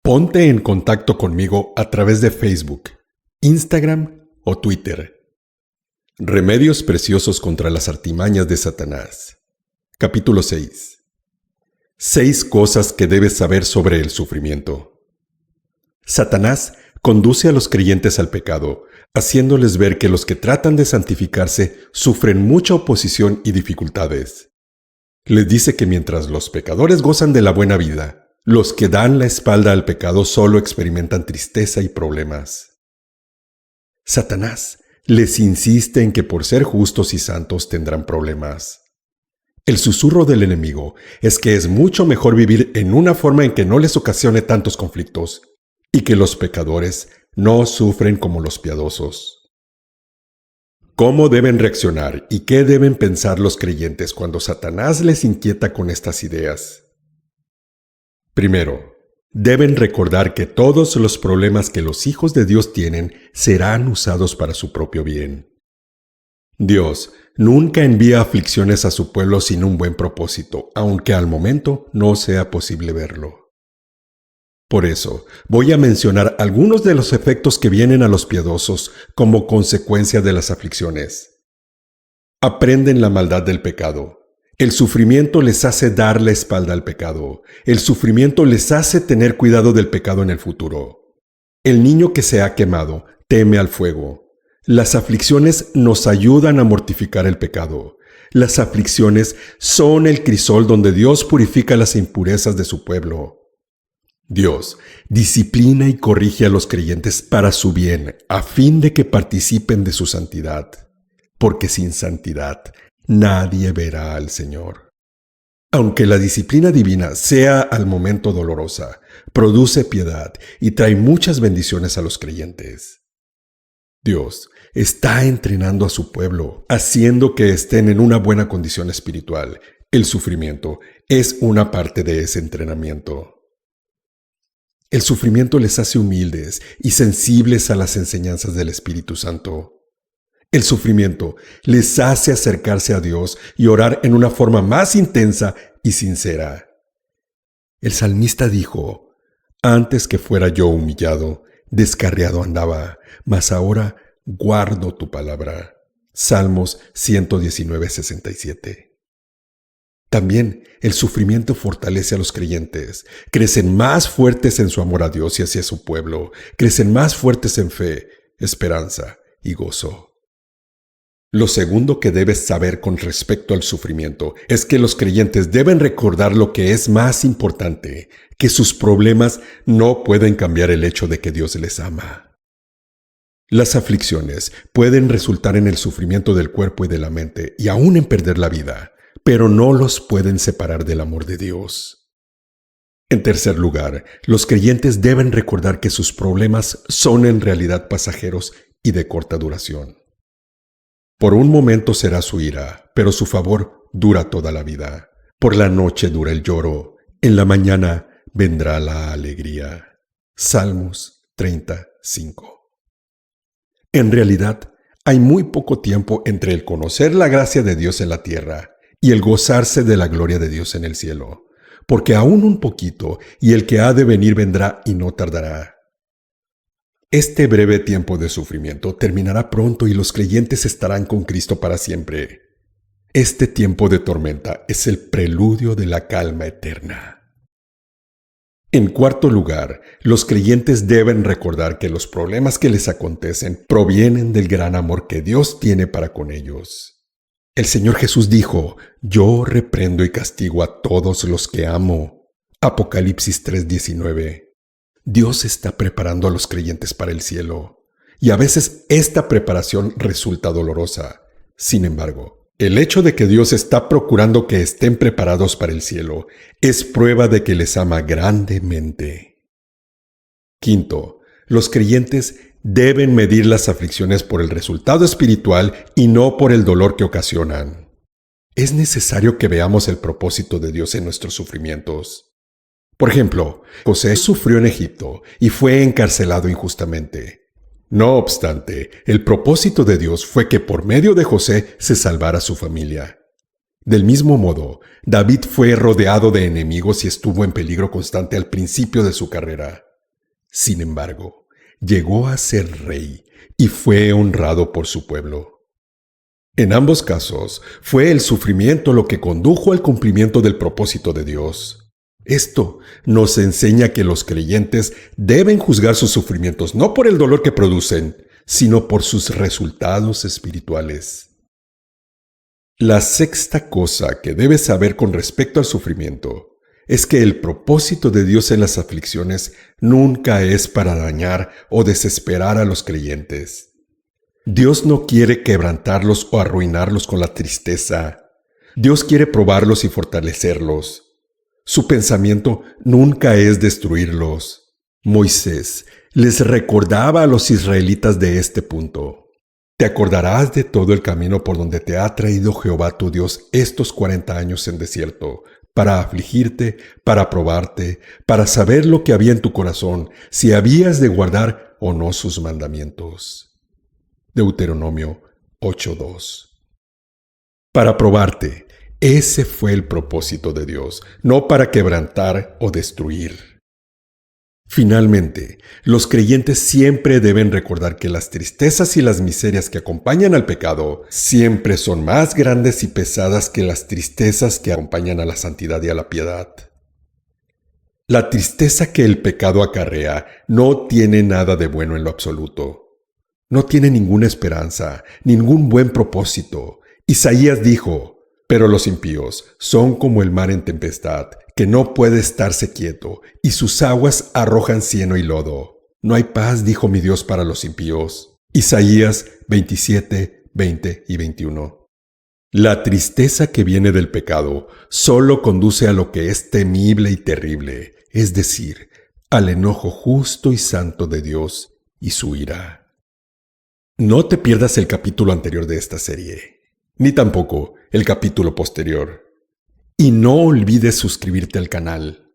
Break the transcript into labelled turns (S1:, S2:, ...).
S1: Ponte en contacto conmigo a través de Facebook, Instagram o Twitter. Remedios preciosos contra las artimañas de Satanás. Capítulo 6. 6 cosas que debes saber sobre el sufrimiento. Satanás conduce a los creyentes al pecado, haciéndoles ver que los que tratan de santificarse sufren mucha oposición y dificultades. Les dice que mientras los pecadores gozan de la buena vida, los que dan la espalda al pecado solo experimentan tristeza y problemas. Satanás les insiste en que por ser justos y santos tendrán problemas. El susurro del enemigo es que es mucho mejor vivir en una forma en que no les ocasione tantos conflictos y que los pecadores no sufren como los piadosos. ¿Cómo deben reaccionar y qué deben pensar los creyentes cuando Satanás les inquieta con estas ideas? Primero, deben recordar que todos los problemas que los hijos de Dios tienen serán usados para su propio bien. Dios nunca envía aflicciones a su pueblo sin un buen propósito, aunque al momento no sea posible verlo. Por eso, voy a mencionar algunos de los efectos que vienen a los piadosos como consecuencia de las aflicciones. Aprenden la maldad del pecado. El sufrimiento les hace dar la espalda al pecado. El sufrimiento les hace tener cuidado del pecado en el futuro. El niño que se ha quemado teme al fuego. Las aflicciones nos ayudan a mortificar el pecado. Las aflicciones son el crisol donde Dios purifica las impurezas de su pueblo. Dios disciplina y corrige a los creyentes para su bien, a fin de que participen de su santidad. Porque sin santidad nadie verá al Señor. Aunque la disciplina divina sea al momento dolorosa, produce piedad y trae muchas bendiciones a los creyentes. Dios está entrenando a su pueblo, haciendo que estén en una buena condición espiritual. El sufrimiento es una parte de ese entrenamiento. El sufrimiento les hace humildes y sensibles a las enseñanzas del Espíritu Santo. El sufrimiento les hace acercarse a Dios y orar en una forma más intensa y sincera. El salmista dijo: «Antes que fuera yo humillado, descarriado andaba, mas ahora guardo tu palabra». Salmos 119:67. También el sufrimiento fortalece a los creyentes. Crecen más fuertes en su amor a Dios y hacia su pueblo. Crecen más fuertes en fe, esperanza y gozo. Lo segundo que debes saber con respecto al sufrimiento es que los creyentes deben recordar lo que es más importante, que sus problemas no pueden cambiar el hecho de que Dios les ama. Las aflicciones pueden resultar en el sufrimiento del cuerpo y de la mente y aún en perder la vida, pero no los pueden separar del amor de Dios. En tercer lugar, los creyentes deben recordar que sus problemas son en realidad pasajeros y de corta duración. Por un momento será su ira, pero su favor dura toda la vida. Por la noche dura el lloro, en la mañana vendrá la alegría. Salmos 35. En realidad, hay muy poco tiempo entre el conocer la gracia de Dios en la tierra y el gozarse de la gloria de Dios en el cielo, porque aún un poquito y el que ha de venir vendrá y no tardará. Este breve tiempo de sufrimiento terminará pronto y los creyentes estarán con Cristo para siempre. Este tiempo de tormenta es el preludio de la calma eterna. En cuarto lugar, los creyentes deben recordar que los problemas que les acontecen provienen del gran amor que Dios tiene para con ellos. El Señor Jesús dijo: «Yo reprendo y castigo a todos los que amo». Apocalipsis 3:19. Dios está preparando a los creyentes para el cielo, y a veces esta preparación resulta dolorosa. Sin embargo, el hecho de que Dios está procurando que estén preparados para el cielo es prueba de que les ama grandemente. Quinto, los creyentes deben medir las aflicciones por el resultado espiritual y no por el dolor que ocasionan. Es necesario que veamos el propósito de Dios en nuestros sufrimientos. Por ejemplo, José sufrió en Egipto y fue encarcelado injustamente. No obstante, el propósito de Dios fue que por medio de José se salvara su familia. Del mismo modo, David fue rodeado de enemigos y estuvo en peligro constante al principio de su carrera. Sin embargo, llegó a ser rey y fue honrado por su pueblo. En ambos casos, fue el sufrimiento lo que condujo al cumplimiento del propósito de Dios. Esto nos enseña que los creyentes deben juzgar sus sufrimientos no por el dolor que producen, sino por sus resultados espirituales. La sexta cosa que debes saber con respecto al sufrimiento es que el propósito de Dios en las aflicciones nunca es para dañar o desesperar a los creyentes. Dios no quiere quebrantarlos o arruinarlos con la tristeza. Dios quiere probarlos y fortalecerlos. Su pensamiento nunca es destruirlos. Moisés les recordaba a los israelitas de este punto. Te acordarás de todo el camino por donde te ha traído Jehová tu Dios estos 40 años en desierto, para afligirte, para probarte, para saber lo que había en tu corazón, si habías de guardar o no sus mandamientos. Deuteronomio 8:2. Para probarte, ese fue el propósito de Dios, no para quebrantar o destruir. Finalmente, los creyentes siempre deben recordar que las tristezas y las miserias que acompañan al pecado siempre son más grandes y pesadas que las tristezas que acompañan a la santidad y a la piedad. La tristeza que el pecado acarrea no tiene nada de bueno en lo absoluto. No tiene ninguna esperanza, ningún buen propósito. Isaías dijo: pero los impíos son como el mar en tempestad, que no puede estarse quieto, y sus aguas arrojan cieno y lodo. No hay paz, dijo mi Dios, para los impíos. Isaías 27, 20 y 21. La tristeza que viene del pecado solo conduce a lo que es temible y terrible, es decir, al enojo justo y santo de Dios y su ira. No te pierdas el capítulo anterior de esta serie, ni tampoco el capítulo posterior. Y no olvides suscribirte al canal.